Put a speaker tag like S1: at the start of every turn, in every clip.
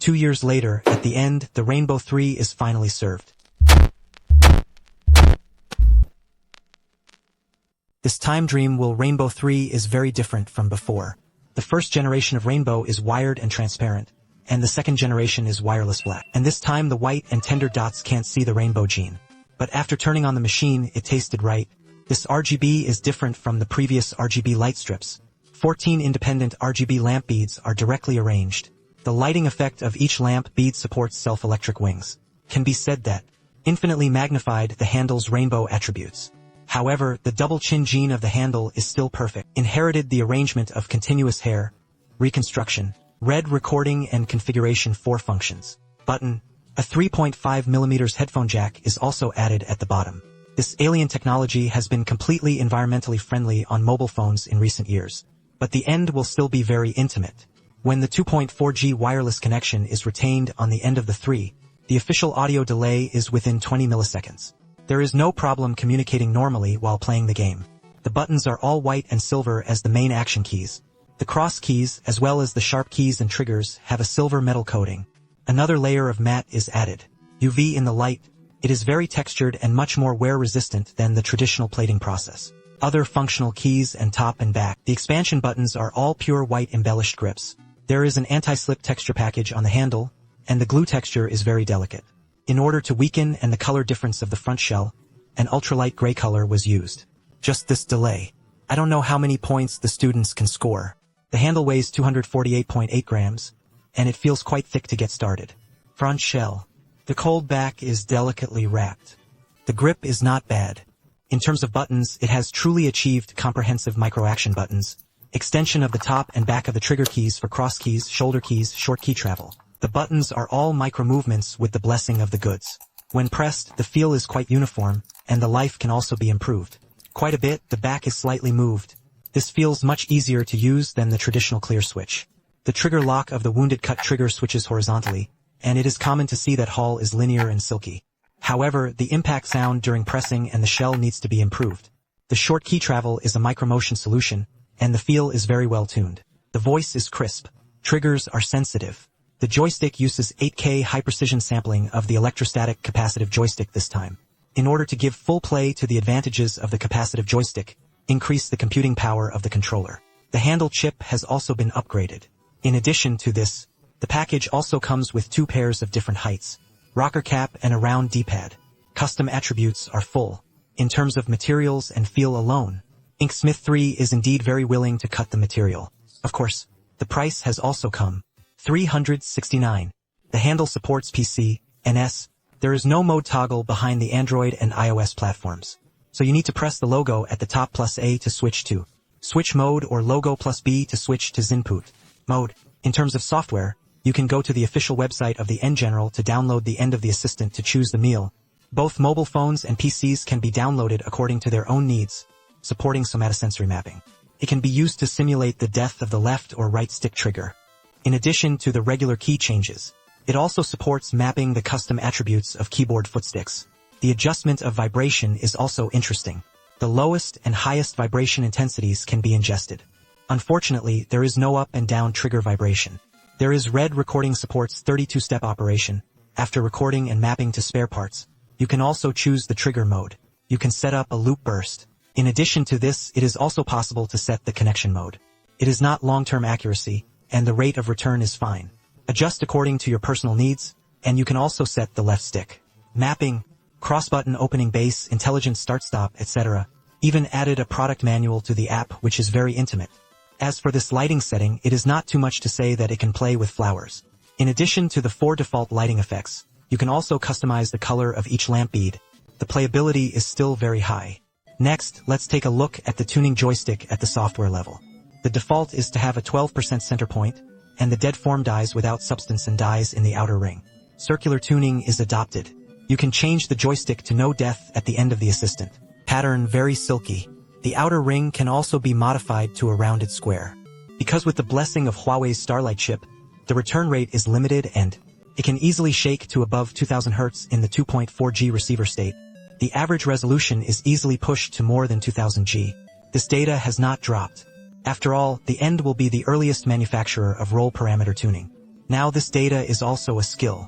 S1: 2 years later, at the end, the Rainbow 3 is finally served. This time dream will Rainbow 3 is very different from before. The first generation of Rainbow is wired and transparent, and the second generation is wireless black. And this time the white and tender dots can't see the rainbow gene. But after turning on the machine, it tasted right. This RGB is different from the previous RGB light strips. 14 independent RGB lamp beads are directly arranged. The lighting effect of each lamp bead supports self-electric wings. Can be said that, infinitely magnified the handle's rainbow attributes. However, the double chin gene of the handle is still perfect. Inherited the arrangement of continuous hair, reconstruction, red recording and configuration 4 functions. Button. A 3.5mm headphone jack is also added at the bottom. This alien technology has been completely environmentally friendly on mobile phones in recent years. But the end will still be very intimate. When the 2.4G wireless connection is retained on the end of the 3, the official audio delay is within 20 milliseconds. There is no problem communicating normally while playing the game. The buttons are all white and silver as the main action keys. The cross keys, as well as the sharp keys and triggers, have a silver metal coating. Another layer of matte is added. UV in the light. It is very textured and much more wear-resistant than the traditional plating process. Other functional keys and top and back. The expansion buttons are all pure white embellished grips. There is an anti-slip texture package on the handle, and the glue texture is very delicate. In order to weaken and the color difference of the front shell, an ultralight gray color was used. Just this delay. I don't know how many points the students can score. The handle weighs 248.8 grams, and it feels quite thick to get started. Front shell. The cold back is delicately wrapped. The grip is not bad. In terms of buttons, it has truly achieved comprehensive micro-action buttons, extension of the top and back of the trigger keys for cross keys, shoulder keys, short key travel. The buttons are all micro-movements with the blessing of the goods. When pressed, the feel is quite uniform, and the life can also be improved. Quite a bit, the back is slightly moved. This feels much easier to use than the traditional clear switch. The trigger lock of the wounded cut trigger switches horizontally, and it is common to see that Hall is linear and silky. However, the impact sound during pressing and the shell needs to be improved. The short key travel is a micromotion solution, and the feel is very well tuned. The voice is crisp. Triggers are sensitive. The joystick uses 8K high-precision sampling of the electrostatic capacitive joystick this time. In order to give full play to the advantages of the capacitive joystick, increase the computing power of the controller. The handle chip has also been upgraded. In addition to this, the package also comes with 2 pairs of different heights, rocker cap and a round D-pad. Custom attributes are full. In terms of materials and feel alone, Inksmith 3 is indeed very willing to cut the material. Of course, the price has also come. $369. The handle supports PC, NS. There is no mode toggle behind the Android and iOS platforms. So you need to press the logo at the top plus A to switch to switch mode or logo plus B to switch to Zinput mode. In terms of software, you can go to the official website of the N General to download the End of the Assistant to choose the meal. Both mobile phones and PCs can be downloaded according to their own needs, supporting somatosensory mapping. It can be used to simulate the death of the left or right stick trigger. In addition to the regular key changes, it also supports mapping the custom attributes of keyboard footsticks. The adjustment of vibration is also interesting. The lowest and highest vibration intensities can be ingested. Unfortunately, there is no up and down trigger vibration. There is red recording supports 32-step operation. After recording and mapping to spare parts, you can also choose the trigger mode. You can set up a loop burst. In addition to this, it is also possible to set the connection mode. It is not long-term accuracy, and the rate of return is fine. Adjust according to your personal needs, and you can also set the left stick. Mapping, cross-button opening base, intelligent start-stop, etc. Even added a product manual to the app, which is very intimate. As for this lighting setting, it is not too much to say that it can play with flowers. In addition to the 4 default lighting effects, you can also customize the color of each lamp bead. The playability is still very high. Next, let's take a look at the tuning joystick at the software level. The default is to have a 12% center point, and the dead form dies without substance and dies in the outer ring. Circular tuning is adopted. You can change the joystick to no death at the end of the assistant. Pattern very silky. The outer ring can also be modified to a rounded square. Because with the blessing of Huawei's Starlight chip, the return rate is limited and it can easily shake to above 2000 Hz in the 2.4G receiver state. The average resolution is easily pushed to more than 2000G. This data has not dropped. After all, the End will be the earliest manufacturer of roll parameter tuning. Now this data is also a skill.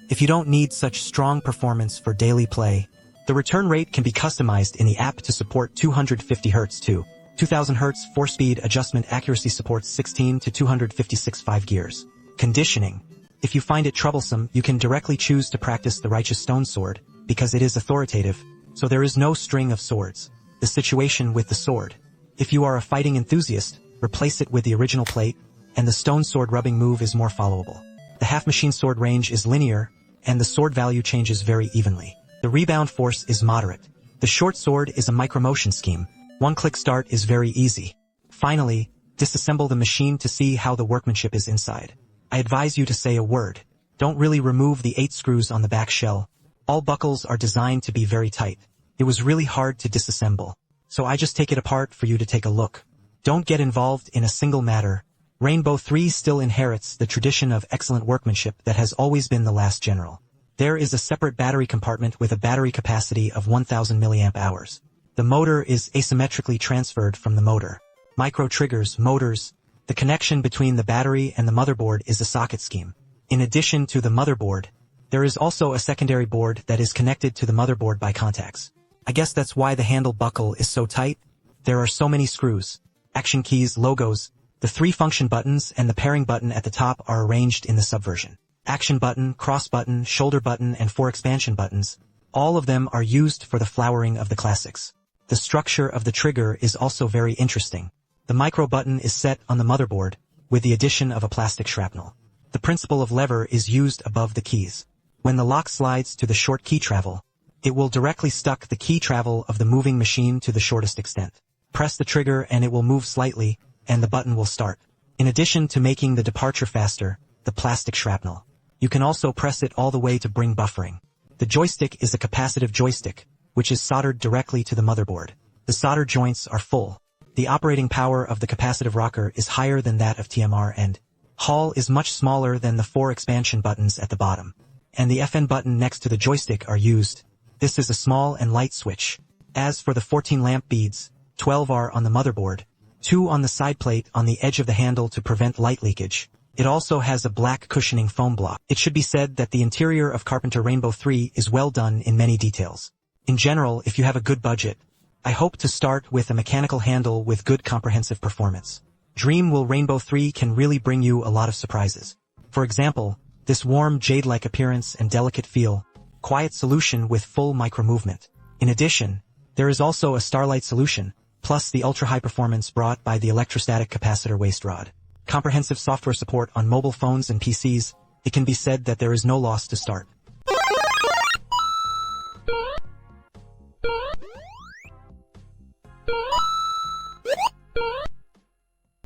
S1: If you don't need such strong performance for daily play, the return rate can be customized in the app to support 250 Hz to 2000 Hz 4-speed adjustment accuracy supports 16 to 256 5 gears. Conditioning. If you find it troublesome, you can directly choose to practice the Righteous Stone Sword, because it is authoritative, so there is no string of swords. The situation with the sword. If you are a fighting enthusiast, replace it with the original plate, and the stone sword rubbing move is more followable. The half-machine sword range is linear, and the sword value changes very evenly. The rebound force is moderate. The short sword is a micromotion scheme. One-click start is very easy. Finally, disassemble the machine to see how the workmanship is inside. I advise you to say a word. Don't really remove the 8 screws on the back shell. All buckles are designed to be very tight. It was really hard to disassemble, so I just take it apart for you to take a look. Don't get involved in a single matter. Rainbow 3 still inherits the tradition of excellent workmanship that has always been the last general. There is a separate battery compartment with a battery capacity of 1000 mAh. The motor is asymmetrically transferred from the motor. Micro triggers, motors. The connection between the battery and the motherboard is a socket scheme. In addition to the motherboard, there is also a secondary board that is connected to the motherboard by contacts. I guess that's why the handle buckle is so tight. There are so many screws, action keys, logos. The 3 function buttons and the pairing button at the top are arranged in the subversion. Action button, cross button, shoulder button, and 4 expansion buttons. All of them are used for the flowering of the classics. The structure of the trigger is also very interesting. The micro button is set on the motherboard, with the addition of a plastic shrapnel. The principle of lever is used above the keys. When the lock slides to the short key travel, it will directly stuck the key travel of the moving machine to the shortest extent. Press the trigger and it will move slightly, and the button will start. In addition to making the departure faster, the plastic shrapnel. You can also press it all the way to bring buffering. The joystick is a capacitive joystick, which is soldered directly to the motherboard. The solder joints are full. The operating power of the capacitive rocker is higher than that of TMR and Hall is much smaller than the 4 expansion buttons at the bottom. And the FN button next to the joystick are used. This is a small and light switch. As for the 14 lamp beads, 12 are on the motherboard, 2 on the side plate on the edge of the handle to prevent light leakage. It also has a black cushioning foam block. It should be said that the interior of Carpenter Rainbow 3 is well done in many details. In general, if you have a good budget, I hope to start with a mechanical handle with good comprehensive performance. Dream will Rainbow 3 can really bring you a lot of surprises. For example, this warm jade-like appearance and delicate feel, quiet solution with full micro movement. In addition, there is also a Starlight solution, plus the ultra-high performance brought by the electrostatic capacitor waste rod. Comprehensive software support on mobile phones and PCs. It can be said that there is no loss to start.